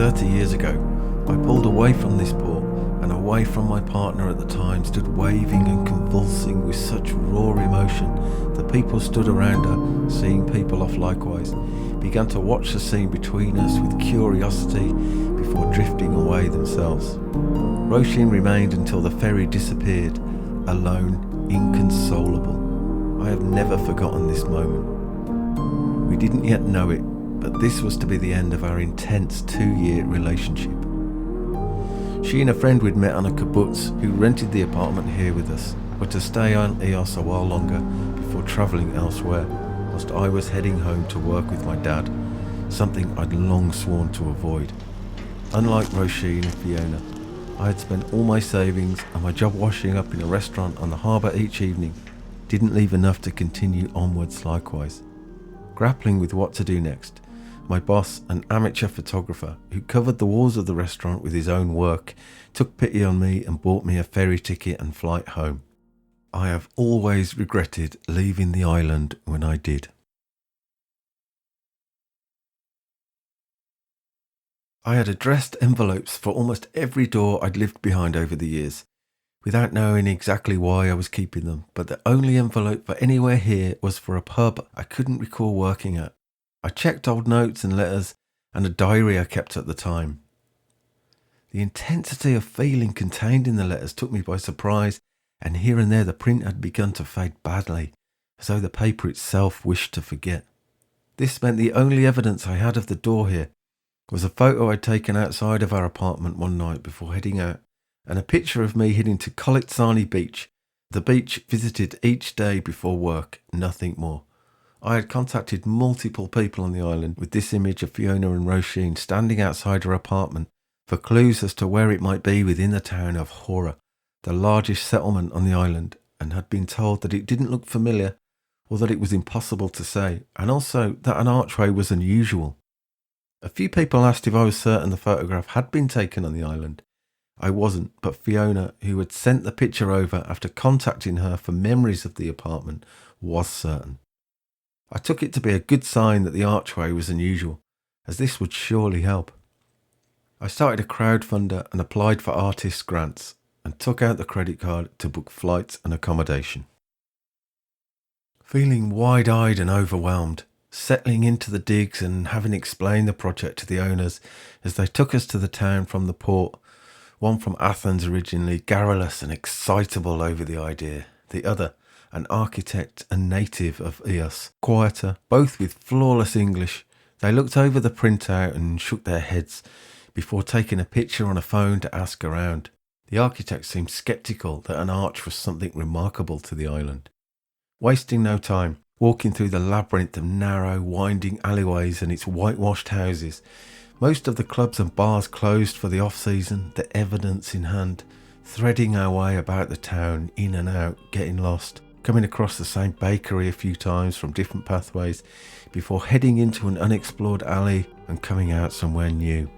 30 years ago, I pulled away from this port and away from my partner at the time, stood waving and convulsing with such raw emotion that people stood around her, seeing people off likewise, began to watch the scene between us with curiosity before drifting away themselves. Roisin remained until the ferry disappeared, alone, inconsolable. I have never forgotten this moment. We didn't yet know it, but this was to be the end of our intense 2-year relationship. She and a friend we'd met on a kibbutz who rented the apartment here with us were to stay on Ios a while longer before travelling elsewhere, whilst I was heading home to work with my dad, something I'd long sworn to avoid. Unlike Roisin and Fiona, I had spent all my savings, and my job washing up in a restaurant on the harbour each evening didn't leave enough to continue onwards likewise. Grappling with what to do next, my boss, an amateur photographer who covered the walls of the restaurant with his own work, took pity on me and bought me a ferry ticket and flight home. I have always regretted leaving the island when I did. I had addressed envelopes for almost every door I'd lived behind over the years, without knowing exactly why I was keeping them, but the only envelope for anywhere here was for a pub I couldn't recall working at. I checked old notes and letters and a diary I kept at the time. The intensity of feeling contained in the letters took me by surprise, and here and there the print had begun to fade badly, as though the paper itself wished to forget. This meant the only evidence I had of the door here was a photo I'd taken outside of our apartment one night before heading out, and a picture of me heading to Kolitsani Beach, the beach visited each day before work, nothing more. I had contacted multiple people on the island with this image of Fiona and Roisin standing outside her apartment for clues as to where it might be within the town of Hora, the largest settlement on the island, and had been told that it didn't look familiar or that it was impossible to say, and also that an archway was unusual. A few people asked if I was certain the photograph had been taken on the island. I wasn't, but Fiona, who had sent the picture over after contacting her for memories of the apartment, was certain. I took it to be a good sign that the archway was unusual, as this would surely help. I started a crowdfunder and applied for artist grants, and took out the credit card to book flights and accommodation. Feeling wide-eyed and overwhelmed, settling into the digs and having explained the project to the owners as they took us to the town from the port, one from Athens originally, garrulous and excitable over the idea, the other, an architect and native of Ios, quieter, both with flawless English. They looked over the printout and shook their heads before taking a picture on a phone to ask around. The architect seemed sceptical that an arch was something remarkable to the island. Wasting no time, walking through the labyrinth of narrow, winding alleyways and its whitewashed houses, most of the clubs and bars closed for the off-season, the evidence in hand, threading our way about the town, in and out, getting lost, coming across the same bakery a few times from different pathways before heading into an unexplored alley and coming out somewhere new.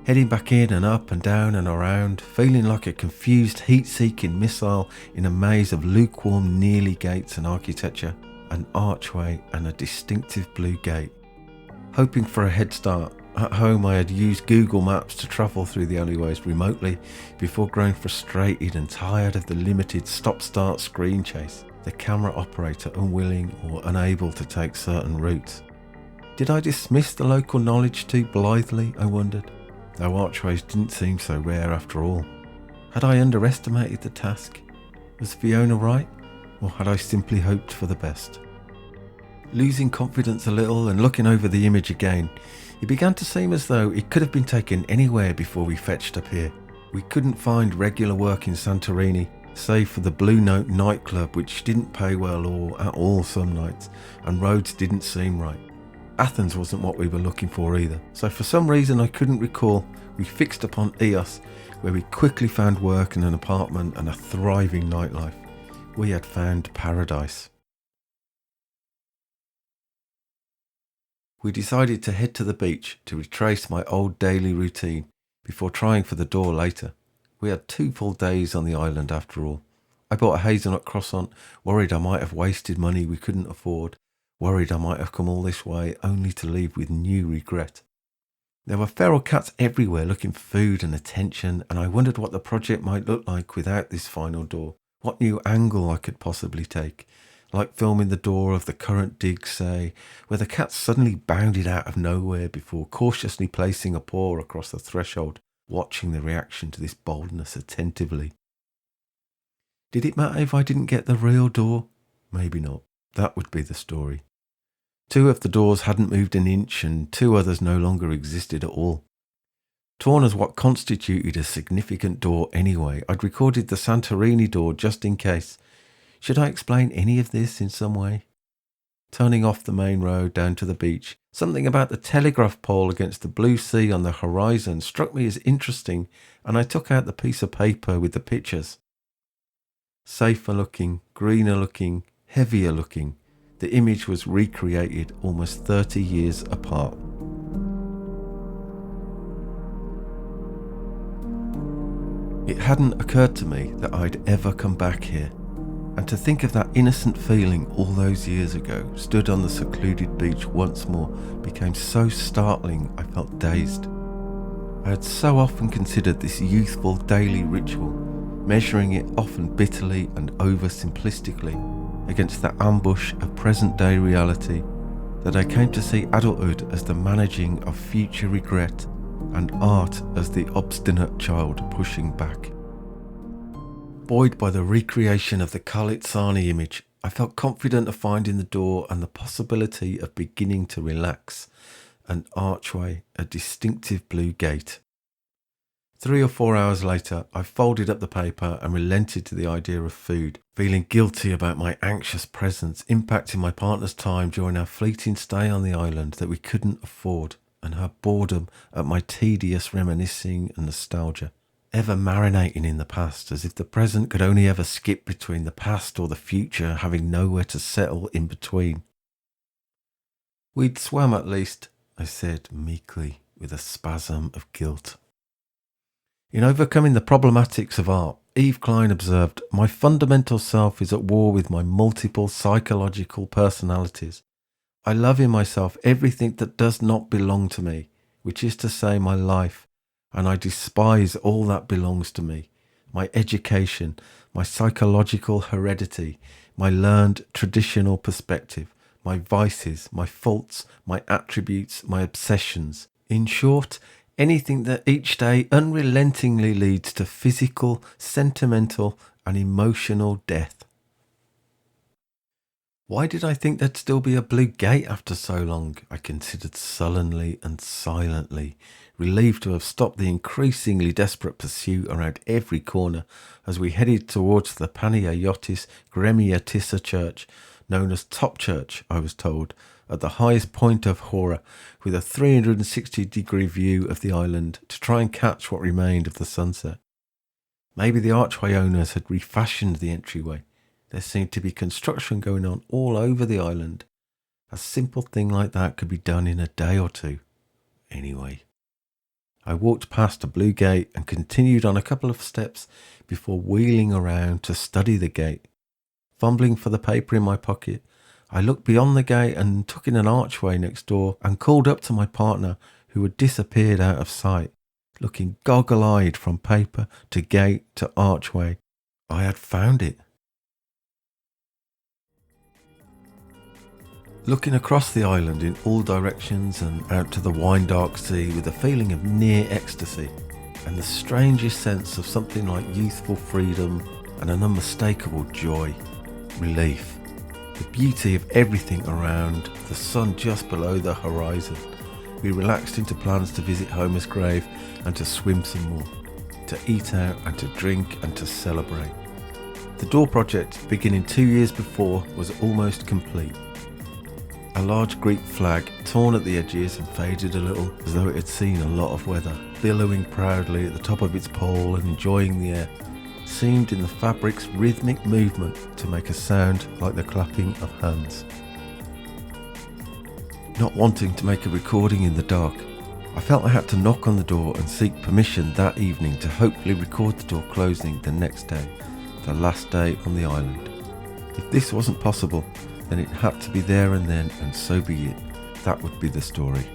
Heading back in and up and down and around, feeling like a confused heat-seeking missile in a maze of lukewarm Nearly gates and architecture, an archway and a distinctive blue gate. Hoping for a head start, at home I had used Google Maps to travel through the alleyways remotely before growing frustrated and tired of the limited stop-start screen chase, the camera operator unwilling or unable to take certain routes. Did I dismiss the local knowledge too blithely, I wondered, though archways didn't seem so rare after all. Had I underestimated the task? Was Fiona right, or had I simply hoped for the best? Losing confidence a little and looking over the image again, it began to seem as though it could have been taken anywhere before we fetched up here. We couldn't find regular work in Santorini, save for the Blue Note nightclub, which didn't pay well or at all some nights, and roads didn't seem right. Athens wasn't what we were looking for either, so for some reason I couldn't recall, we fixed upon Ios, where we quickly found work in an apartment and a thriving nightlife. We had found paradise. We decided to head to the beach to retrace my old daily routine before trying for the door later. We had 2 full days on the island after all. I bought a hazelnut croissant, worried I might have wasted money we couldn't afford, worried I might have come all this way only to leave with new regret. There were feral cats everywhere looking for food and attention, and I wondered what the project might look like without this final door. What new angle I could possibly take, like filming the door of the current dig, say, where the cat suddenly bounded out of nowhere before cautiously placing a paw across the threshold, watching the reaction to this boldness attentively. Did it matter if I didn't get the real door? Maybe not. That would be the story. 2 of the doors hadn't moved an inch, and 2 others no longer existed at all. Torn as what constituted a significant door anyway, I'd recorded the Santorini door just in case. Should I explain any of this in some way? Turning off the main road down to the beach, something about the telegraph pole against the blue sea on the horizon struck me as interesting, and I took out the piece of paper with the pictures. Safer looking, greener looking, heavier looking, the image was recreated almost 30 years apart. It hadn't occurred to me that I'd ever come back here, and to think of that innocent feeling all those years ago, stood on the secluded beach once more, became so startling I felt dazed. I had so often considered this youthful daily ritual, measuring it often bitterly and oversimplistically against the ambush of present-day reality, that I came to see adulthood as the managing of future regret and art as the obstinate child pushing back. Buoyed by the recreation of the Khaled Sani image, I felt confident of finding the door and the possibility of beginning to relax. An archway, a distinctive blue gate. 3 or 4 hours later, I folded up the paper and relented to the idea of food, feeling guilty about my anxious presence impacting my partner's time during our fleeting stay on the island that we couldn't afford, and her boredom at my tedious reminiscing and nostalgia, ever marinating in the past as if the present could only ever skip between the past or the future, having nowhere to settle in between. We'd swam at least, I said meekly with a spasm of guilt. In overcoming the problematics of art, Yves Klein observed, my fundamental self is at war with my multiple psychological personalities. I love in myself everything that does not belong to me, which is to say my life, and I despise all that belongs to me, my education, my psychological heredity, my learned traditional perspective, my vices, my faults, my attributes, my obsessions. In short, anything that each day unrelentingly leads to physical, sentimental, and emotional death. Why did I think there'd still be a blue gate after so long? I considered sullenly and silently, relieved to have stopped the increasingly desperate pursuit around every corner as we headed towards the Panayotis Gremiatissa Church, known as Top Church, I was told, at the highest point of Hora, with a 360-degree view of the island to try and catch what remained of the sunset. Maybe the archway owners had refashioned the entryway. There seemed to be construction going on all over the island. A simple thing like that could be done in a day or 2. Anyway, I walked past a blue gate and continued on a couple of steps before wheeling around to study the gate. Fumbling for the paper in my pocket, I looked beyond the gate and took in an archway next door and called up to my partner, who had disappeared out of sight, looking goggle-eyed from paper to gate to archway. I had found it. Looking across the island in all directions and out to the wine-dark sea with a feeling of near ecstasy and the strangest sense of something like youthful freedom and an unmistakable joy, relief, the beauty of everything around, the sun just below the horizon, we relaxed into plans to visit Homer's grave and to swim some more, to eat out and to drink and to celebrate. The door project, beginning 2 years before, was almost complete. A large Greek flag, torn at the edges and faded a little as though it had seen a lot of weather, billowing proudly at the top of its pole and enjoying the air, seemed in the fabric's rhythmic movement to make a sound like the clapping of hands. Not wanting to make a recording in the dark, I felt I had to knock on the door and seek permission that evening to hopefully record the door closing the next day, the last day on the island. If this wasn't possible, then it had to be there and then, and so be it. That would be the story.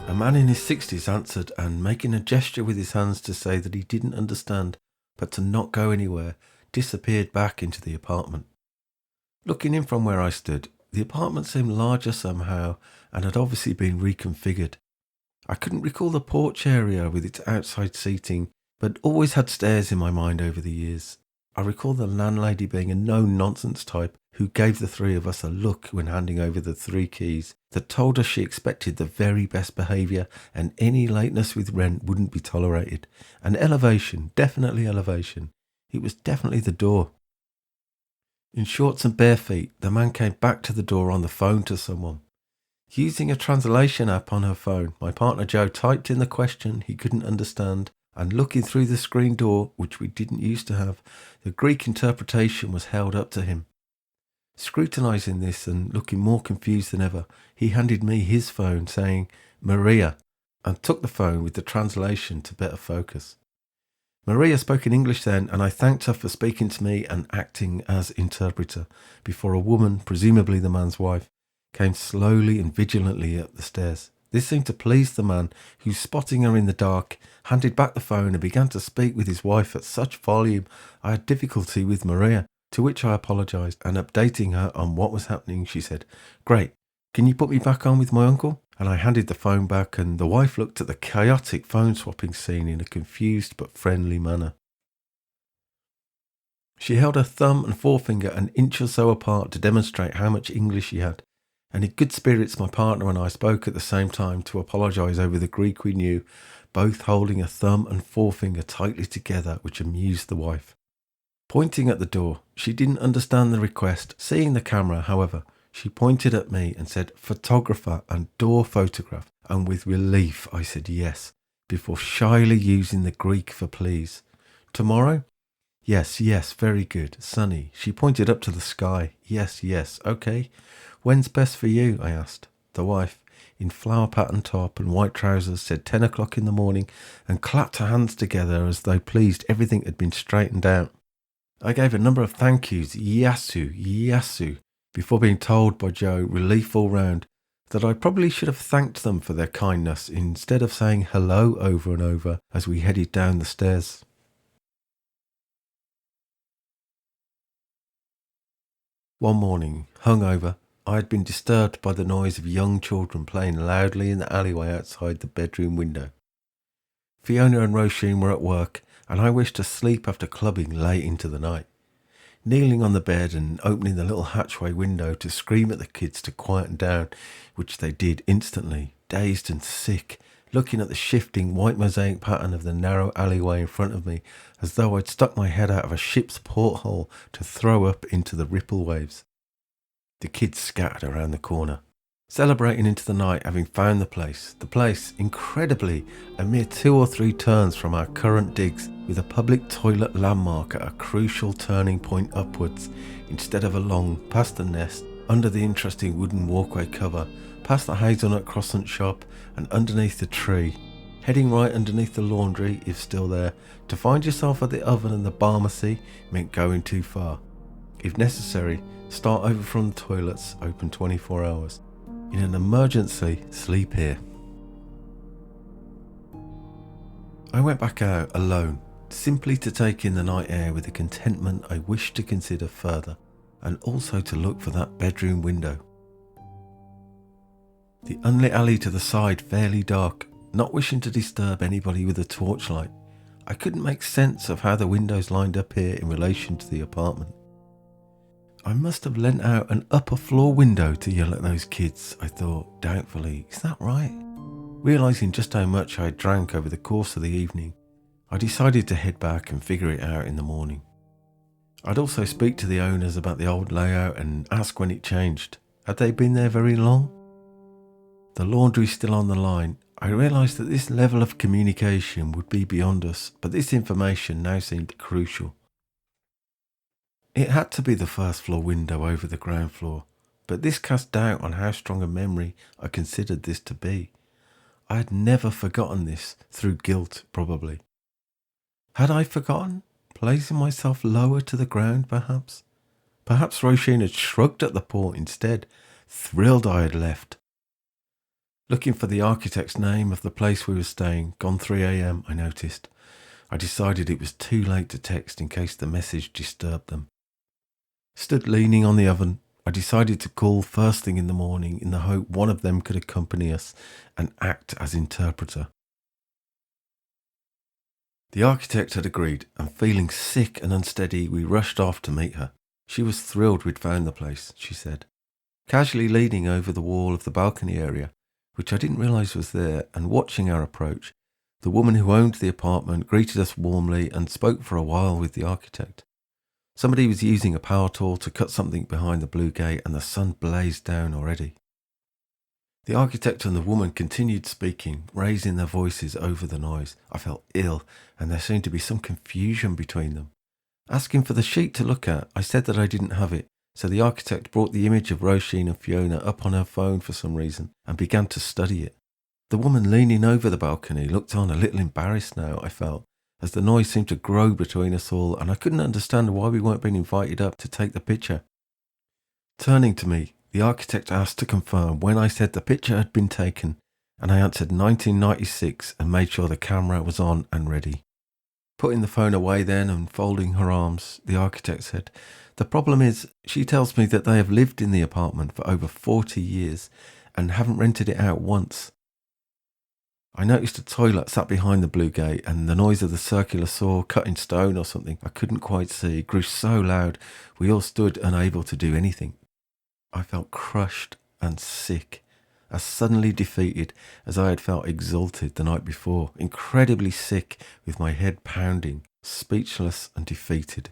A man in his 60s answered and, making a gesture with his hands to say that he didn't understand, but to not go anywhere, disappeared back into the apartment. Looking in from where I stood, the apartment seemed larger somehow and had obviously been reconfigured. I couldn't recall the porch area with its outside seating, but always had stairs in my mind over the years. I recall the landlady being a no-nonsense type who gave the three of us a look when handing over the 3 keys that told us she expected the very best behaviour and any lateness with rent wouldn't be tolerated. And elevation, definitely elevation. It was definitely the door. In shorts and bare feet, the man came back to the door on the phone to someone. Using a translation app on her phone, my partner Joe typed in the question he couldn't understand, and looking through the screen door, which we didn't used to have, the Greek interpretation was held up to him. Scrutinising this and looking more confused than ever, he handed me his phone saying, "Maria," and took the phone with the translation to better focus. Maria spoke in English then, and I thanked her for speaking to me and acting as interpreter before a woman, presumably the man's wife, came slowly and vigilantly up the stairs. This seemed to please the man, who, spotting her in the dark, handed back the phone and began to speak with his wife at such volume I had difficulty with Maria, to which I apologised, and updating her on what was happening, she said, "Great, can you put me back on with my uncle?" And I handed the phone back, and the wife looked at the chaotic phone swapping scene in a confused but friendly manner. She held her thumb and forefinger an inch or so apart to demonstrate how much English she had, and in good spirits my partner and I spoke at the same time to apologise over the Greek we knew, both holding a thumb and forefinger tightly together, which amused the wife. Pointing at the door, she didn't understand the request. Seeing the camera, however, she pointed at me and said, "Photographer and door photograph," and with relief I said yes, before shyly using the Greek for please. "Tomorrow?" "Yes, yes, very good. Sunny." She pointed up to the sky. "Yes, yes, okay. When's best for you?" I asked. The wife, in flower pattern top and white trousers, said 10 o'clock in the morning and clapped her hands together as though pleased everything had been straightened out. I gave a number of thank yous, yasu, yasu, before being told by Joe, relief all round, that I probably should have thanked them for their kindness instead of saying hello over and over as we headed down the stairs. One morning, hungover, I had been disturbed by the noise of young children playing loudly in the alleyway outside the bedroom window. Fiona and Roisin were at work, and I wished to sleep after clubbing late into the night. Kneeling on the bed and opening the little hatchway window to scream at the kids to quieten down, which they did instantly, dazed and sick, looking at the shifting white mosaic pattern of the narrow alleyway in front of me, as though I'd stuck my head out of a ship's porthole to throw up into the ripple waves. The kids scattered around the corner, celebrating into the night, having found the place, incredibly, a mere 2 or 3 turns from our current digs, with a public toilet landmark at a crucial turning point upwards, instead of along, past the nest, under the interesting wooden walkway cover, past the hazelnut croissant shop, and underneath the tree, heading right underneath the laundry, if still there. To find yourself at the oven and the pharmacy meant going too far. If necessary, start over from the toilets, open 24 hours. In an emergency, sleep here. I went back out alone, simply to take in the night air with a contentment I wished to consider further, and also to look for that bedroom window. The unlit alley to the side fairly dark, not wishing to disturb anybody with a torchlight. I couldn't make sense of how the windows lined up here in relation to the apartment. I must have lent out an upper floor window to yell at those kids, I thought doubtfully. Is that right? Realising just how much I had drank over the course of the evening, I decided to head back and figure it out in the morning. I'd also speak to the owners about the old layout and ask when it changed. Had they been there very long? The laundry still on the line, I realised that this level of communication would be beyond us, but this information now seemed crucial. It had to be the first floor window over the ground floor, but this cast doubt on how strong a memory I considered this to be. I had never forgotten this, through guilt probably. Had I forgotten? Placing myself lower to the ground, perhaps? Perhaps Roisin had shrugged at the port instead, thrilled I had left. Looking for the architect's name of the place we were staying, gone 3 a.m, I noticed. I decided it was too late to text in case the message disturbed them. Stood leaning on the oven, I decided to call first thing in the morning in the hope one of them could accompany us and act as interpreter. The architect had agreed, and feeling sick and unsteady, we rushed off to meet her. She was thrilled we'd found the place, she said. Casually leaning over the wall of the balcony area, which I didn't realise was there, and watching our approach, the woman who owned the apartment greeted us warmly and spoke for a while with the architect. Somebody was using a power tool to cut something behind the blue gate, and the sun blazed down already. The architect and the woman continued speaking, raising their voices over the noise. I felt ill, and there seemed to be some confusion between them. Asking for the sheet to look at, I said that I didn't have it, so the architect brought the image of Roisin and Fiona up on her phone for some reason and began to study it. The woman leaning over the balcony looked on a little embarrassed now, I felt, as the noise seemed to grow between us all, and I couldn't understand why we weren't being invited up to take the picture. Turning to me, the architect asked to confirm when I said the picture had been taken, and I answered 1996 and made sure the camera was on and ready. Putting the phone away then and folding her arms, the architect said, "The problem is, she tells me that they have lived in the apartment for over 40 years and haven't rented it out once." I noticed a toilet sat behind the blue gate, and the noise of the circular saw cut in stone or something I couldn't quite see grew so loud we all stood unable to do anything. I felt crushed and sick, as suddenly defeated as I had felt exalted the night before, incredibly sick with my head pounding, speechless and defeated.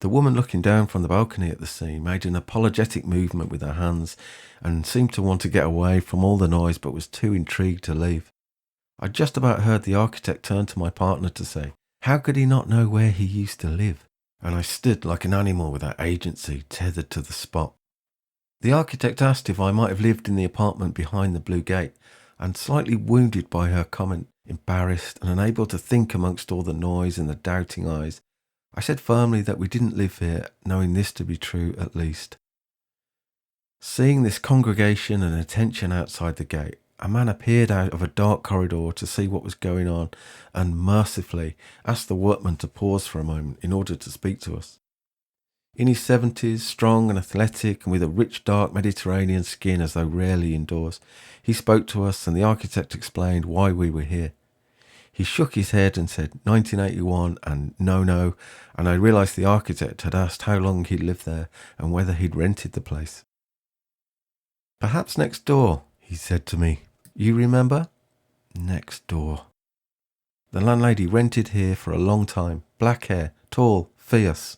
The woman looking down from the balcony at the scene made an apologetic movement with her hands and seemed to want to get away from all the noise, but was too intrigued to leave. I just about heard the architect turn to my partner to say, how could he not know where he used to live? And I stood like an animal without agency, tethered to the spot. The architect asked if I might have lived in the apartment behind the blue gate, and slightly wounded by her comment, embarrassed and unable to think amongst all the noise and the doubting eyes, I said firmly that we didn't live here, knowing this to be true at least. Seeing this congregation and attention outside the gate, a man appeared out of a dark corridor to see what was going on and mercifully asked the workman to pause for a moment in order to speak to us. In his 70s, strong and athletic and with a rich dark Mediterranean skin as though rarely indoors, he spoke to us and the architect explained why we were here. He shook his head and said 1981 and no, and I realised the architect had asked how long he'd lived there and whether he'd rented the place. "Perhaps next door," he said to me. "You remember?" Next door. The landlady rented here for a long time, black hair, tall, fierce.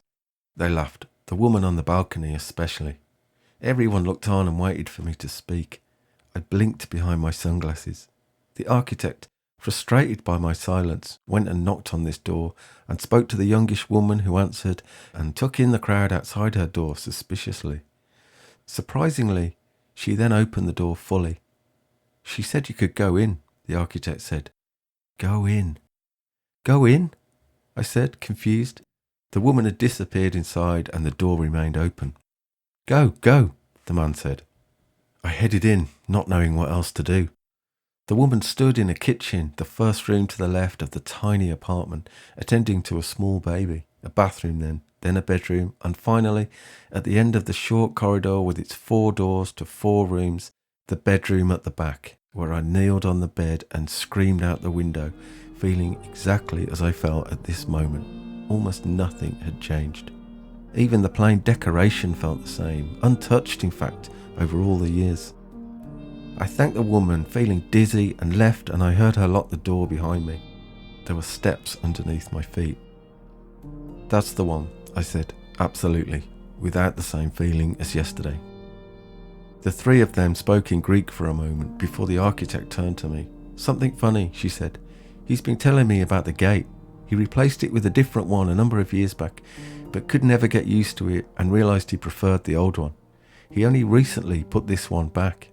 They laughed, the woman on the balcony especially. Everyone looked on and waited for me to speak. I blinked behind my sunglasses. The architect, frustrated by my silence, went and knocked on this door and spoke to the youngish woman who answered and took in the crowd outside her door suspiciously. Surprisingly, she then opened the door fully. "She said you could go in," the architect said. "Go in." "Go in?" I said, confused. The woman had disappeared inside and the door remained open. Go, the man said. I headed in, not knowing what else to do. The woman stood in a kitchen, the first room to the left of the tiny apartment, attending to a small baby, a bathroom then a bedroom, and finally, at the end of the short corridor with its 4 doors to 4 rooms, the bedroom at the back, where I kneeled on the bed and screamed out the window, feeling exactly as I felt at this moment. Almost nothing had changed. Even the plain decoration felt the same, untouched in fact, over all the years. I thanked the woman, feeling dizzy, and left, and I heard her lock the door behind me. There were steps underneath my feet. "That's the one," I said, absolutely, without the same feeling as yesterday. The 3 of them spoke in Greek for a moment before the architect turned to me. "Something funny," she said. "He's been telling me about the gate. He replaced it with a different one a number of years back, but could never get used to it and realised he preferred the old one. He only recently put this one back."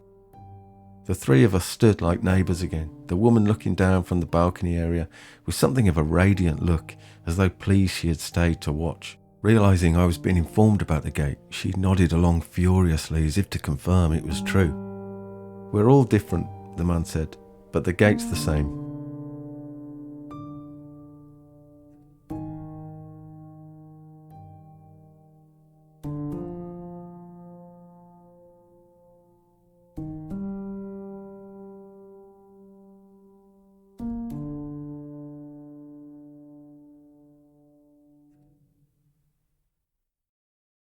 The 3 of us stood like neighbours again, the woman looking down from the balcony area with something of a radiant look, as though pleased she had stayed to watch. Realising I was being informed about the gate, she nodded along furiously as if to confirm it was true. We're all different, the man said, but the gate's the same.